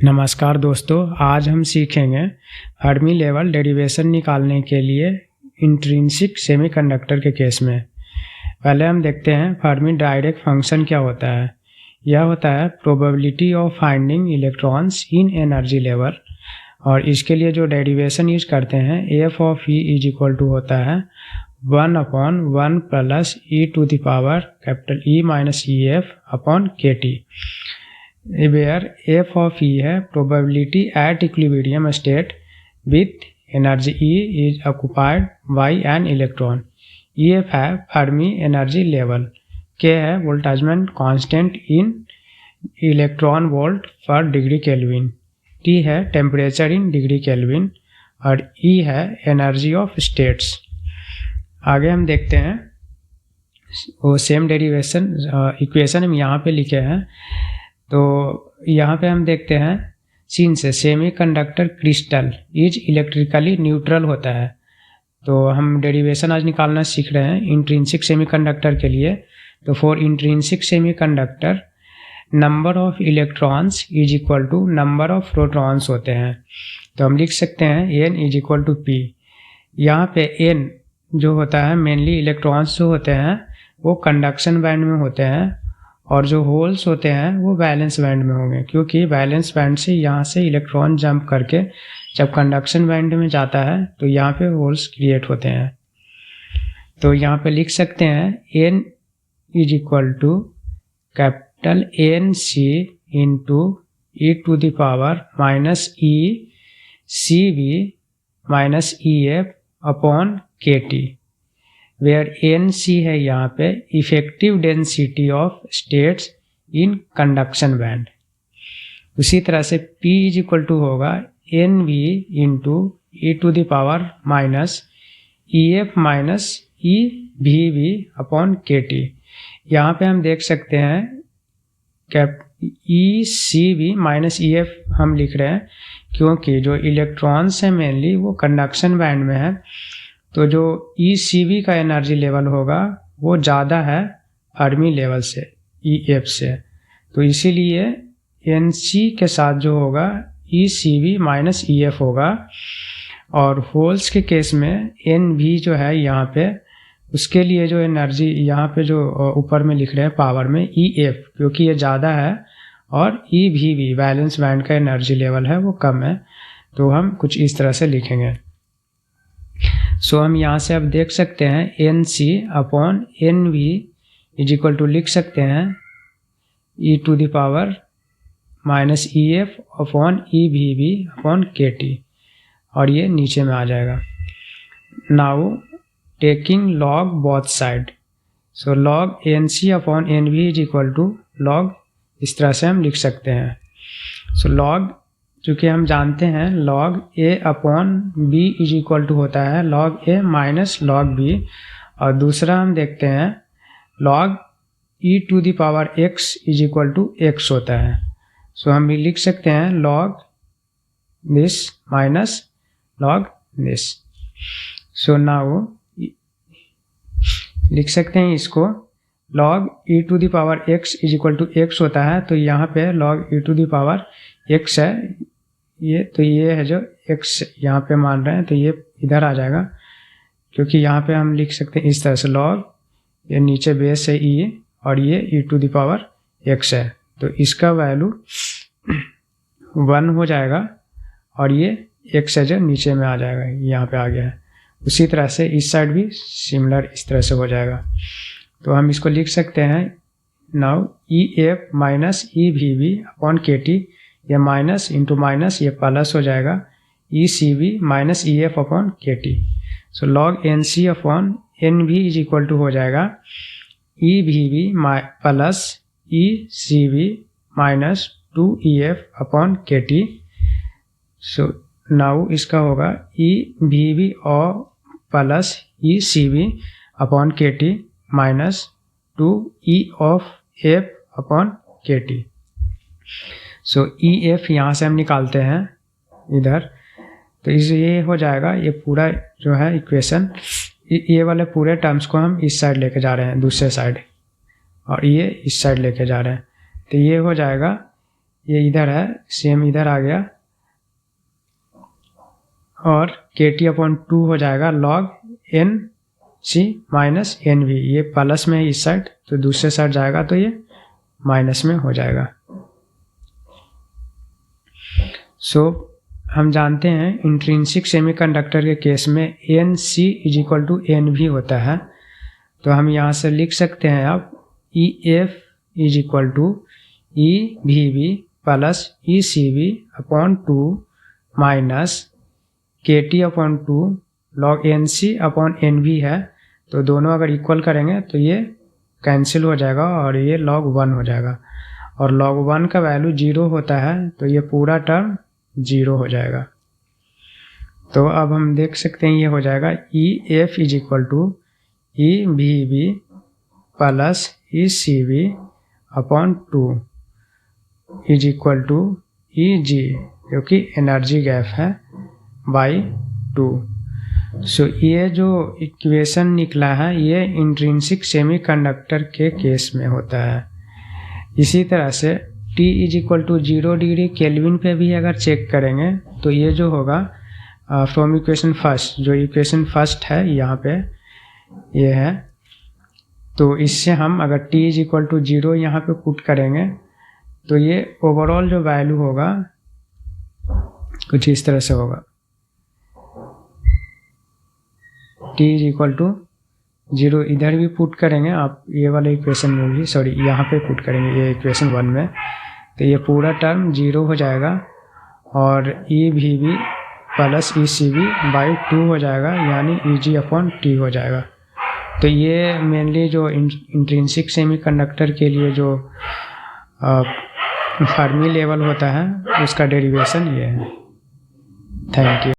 नमस्कार दोस्तों, आज हम सीखेंगे फर्मी लेवल डेरिवेशन निकालने के लिए इंट्रिंसिक सेमीकंडक्टर के केस में। पहले हम देखते हैं फर्मी डायरेक्ट फंक्शन क्या होता है। यह होता है probability of finding electrons in energy level, और इसके लिए जो डेरिवेशन यूज करते हैं F of E is equal to होता है 1/1 plus E to the power capital E minus E F upon K T, where f of E है probability at equilibrium state with energy E is occupied by an electron, EF है Fermi energy level, K है Boltzmann constant in electron volt per degree Kelvin, T है temperature in degree Kelvin और E है energy of states। आगे हम देखते हैं वो सेम डेरिवेशन इक्वेशन हम यहाँ पे लिखे हैं। तो यहाँ पे हम देखते हैं सीन से semiconductor crystal is electrically neutral होता है। तो हम डेरिवेशन आज निकालना सीख रहे हैं इंट्रिंसिक सेमीकंडक्टर के लिए। तो for intrinsic semiconductor number of electrons is equal to number of protons होते हैं। तो हम लिख सकते हैं n is equal to P. यहाँ पे n जो होता है मेनली इलेक्ट्रॉन्स जो होते हैं वो कंडक्शन बैंड में होते हैं, और जो होल्स होते हैं वो वैलेंस बैंड में होंगे, क्योंकि वैलेंस बैंड से यहाँ से इलेक्ट्रॉन जंप करके जब कंडक्शन बैंड में जाता है तो यहाँ पे होल्स क्रिएट होते हैं। तो यहाँ पे लिख सकते हैं n is equal to capital N C into E to the power minus E C V minus E F upon K T, where NC है यहाँ पे effective density of states in conduction band. उसी तरह से P is equal to होगा NV into E to the power minus EF minus EVV upon KT। यहाँ पे हम देख सकते हैं कैप ECV माइनस EF हम लिख रहे हैं क्योंकि जो इलेक्ट्रॉन्स है मेनली वो कंडक्शन बैंड में है, तो जो ECV का एनर्जी लेवल होगा वो ज़्यादा है फर्मी लेवल से EF से। तो इसीलिए NC के साथ जो होगा ECV माइनस EF होगा, और होल्स के केस में NV जो है यहाँ पे उसके लिए जो एनर्जी यहाँ पे जो ऊपर में लिख रहे हैं पावर में EF, क्योंकि ये ज़्यादा है, और EVV वैलेंस बैंड का एनर्जी लेवल है वो कम है। तो हम कुछ इस तरह से लिखेंगे। सो हम यहाँ से अब देख सकते हैं NC upon NV is equal to लिख सकते हैं e to the power minus EF upon EVV upon KT, और ये नीचे में आ जाएगा। Now taking log both side, so log NC upon NV is equal to log, इस तरह से हम लिख सकते हैं। सो लॉग चूँकि हम जानते हैं log A upon B is equal to होता है log A minus log B, और दूसरा हम देखते हैं log e to the power x is equal to x होता है। सो हम भी लिख सकते हैं log this minus log this। So now लिख सकते हैं इसको log e to the power x is equal to x होता है, तो यहाँ पे log e to the power x है ये, तो ये है जो x यहाँ पे मान रहे हैं तो ये इधर आ जाएगा, क्योंकि यहाँ पे हम लिख सकते हैं इस तरह से log ये नीचे बेस है e और ये e to the power x है, तो इसका वैल्यू 1 हो जाएगा, और ये x है जो नीचे में आ जाएगा, यहाँ पे आ गया है। उसी तरह से इस साइड भी सिमिलर इस तरह से हो जाएगा। तो हम इसको लिख सकते हैं now EF minus EVV upon KT, ये माइनस इंटू माइनस ये प्लस हो जाएगा ECV minus EF upon KT। So log NC upon NV is equal to हो जाएगा EVV plus ECV minus 2EF upon KT। So now इसका होगा EVV और plus ECV upon KT minus 2E of F upon KT। So EF यहाँ से हम निकालते हैं इधर, तो इस ये हो जाएगा, ये पूरा जो है इक्वेशन ये वाले पूरे टर्म्स को हम इस साइड लेके जा रहे हैं दूसरे साइड, और ये इस साइड लेके जा रहे हैं, तो ये हो जाएगा ये इधर है, सेम इधर आ गया, और KT/2 हो जाएगा log NC माइनस NV। ये प्लस में है इस साइड, तो दूसरे साइड जाएगा तो ये माइनस में हो जाएगा। सो हम जानते हैं इंट्रिंसिक सेमीकंडक्टर के केस में NC = NV होता है, तो हम यहाँ से लिख सकते हैं अब EF = EVB plus ECB/2 minus KT/2 log NC/NV है, तो दोनों अगर इक्वल करेंगे तो ये कैंसिल हो जाएगा और ये log 1 हो जाएगा, और log 1 का वैल्यू 0 होता है, तो ये पूरा टर्म 0 हो जाएगा। तो अब हम देख सकते हैं ये हो जाएगा EF = EVB plus ECB/2 = EG, क्योंकि एनर्जी गैप है, बाई 2। सो ये जो इक्वेशन निकला है ये इंट्रिंसिक सेमीकंडक्टर के केस में होता है। इसी तरह से T = 0 डिग्री केल्विन पे भी अगर चेक करेंगे तो ये जो होगा फ्रॉम इक्वेशन फर्स्ट, जो इक्वेशन फर्स्ट है यहाँ पे ये है, तो इससे हम अगर T = 0 यहाँ पे पुट करेंगे तो ये ओवरऑल जो वैल्यू होगा कुछ इस तरह से होगा। T = 0 इधर भी पुट करेंगे आप, ये वाले इक्वेशन में भी, सॉरी यहाँ पे पुट करेंगे ये इक्वेशन 1 में, तो ये पूरा टर्म 0 हो जाएगा और EVB प्लस ECB/2 हो जाएगा, यानी EG/T हो जाएगा। तो ये मेनली जो इंट्रिंसिक सेमीकंडक्टर के लिए जो फर्मी लेवल होता है उसका डेरिवेशन ये है। Thank you.